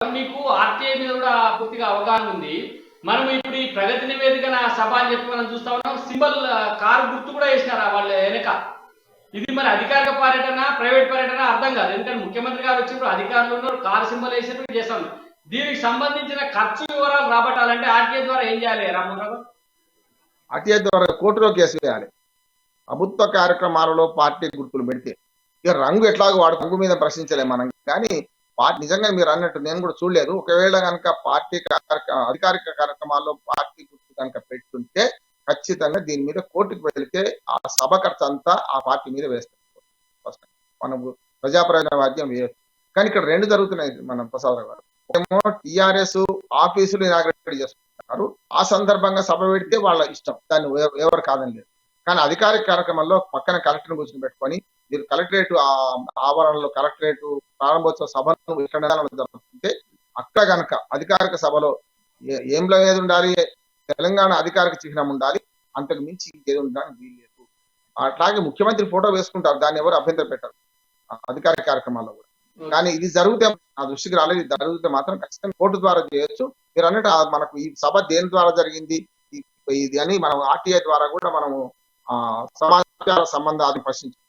మీకు ఆర్టీఐ మీద కూడా పూర్తిగా అవగాహన ఉంది. మనం ఇప్పుడు ఈ ప్రగతి నివేదిక సభ అని చెప్పి మనం చూస్తా ఉన్నాం. సింబల్ కారు గుర్తు కూడా వేసినారు వాళ్ళ వెనక. ఇది మరి అధికారిక పర్యటన, ప్రైవేట్ పర్యటన అర్థం కాదు. ఎందుకంటే ముఖ్యమంత్రి గారు వచ్చినప్పుడు అధికారులు ఉన్నారు, కారు సింబల్ వేసినప్పుడు చేస్తాం. దీనికి సంబంధించిన ఖర్చు వివరాలు రాబట్టాలంటే ఆర్టీఐ ద్వారా ఏం చేయాలి రామ్మోహన్? ఆర్టీఐ ద్వారా కోర్టులో కేసు వేయాలి. ప్రభుత్వ కార్యక్రమాలలో పార్టీ గుర్తులు పెడితే ఇక రంగు ఎట్లాగో వాడు రంగు మీద ప్రశ్నించలేము మనం. కానీ నిజంగా మీరు అన్నట్టు నేను కూడా చూడలేదు. ఒకవేళ కనుక పార్టీ అధికారిక కార్యక్రమాల్లో పార్టీ గుర్తు కనుక పెట్టుంటే ఖచ్చితంగా దీని మీద కోర్టుకు వెళితే ఆ సభ ఖర్చు అంతా ఆ పార్టీ మీద వేస్తారు. మనం ప్రజాప్రయోజనవాద్యం వేయచ్చు. కానీ ఇక్కడ రెండు జరుగుతున్నాయి మన ప్రసాదరావు గారు. ఏమో టిఆర్ఎస్ ఆఫీసులు ఇనాగ్రేట్ చేసుకుంటున్నారు. ఆ సందర్భంగా సభ పెడితే వాళ్ళ ఇష్టం, దాన్ని ఎవరు కాదని లేదు. కానీ అధికారిక కార్యక్రమంలో పక్కన కలెక్టర్ కూర్చొని పెట్టుకొని మీరు కలెక్టరేట్ ఆవరణలో కలెక్టరేట్ ప్రారంభోత్సవ సభను ఇక్కడ జరుగుతుంటే అక్కడ కనుక అధికారిక సభలో ఏంలో ఏది ఉండాలి, తెలంగాణ అధికారిక చిహ్నం ఉండాలి, అంతకు మించి ఇంకేది ఉండడానికి వీల్లేదు. అట్లాగే ముఖ్యమంత్రి ఫోటో వేసుకుంటారు, దాన్ని ఎవరు అభ్యంతరం పెట్టారు అధికారిక కార్యక్రమాల్లో కూడా. కానీ ఇది జరిగితే ఆ దృష్టికి రాలేదు. ఇది జరిగితే మాత్రం ఖచ్చితంగా కోర్టు ద్వారా చేయొచ్చు. మీరు అన్నట్టు మనకు ఈ సభ దేని ద్వారా జరిగింది ఇది అని మనం ఆర్టీఐ ద్వారా కూడా మనము సమాచార సంబంధాన్ని ప్రశ్నించాం.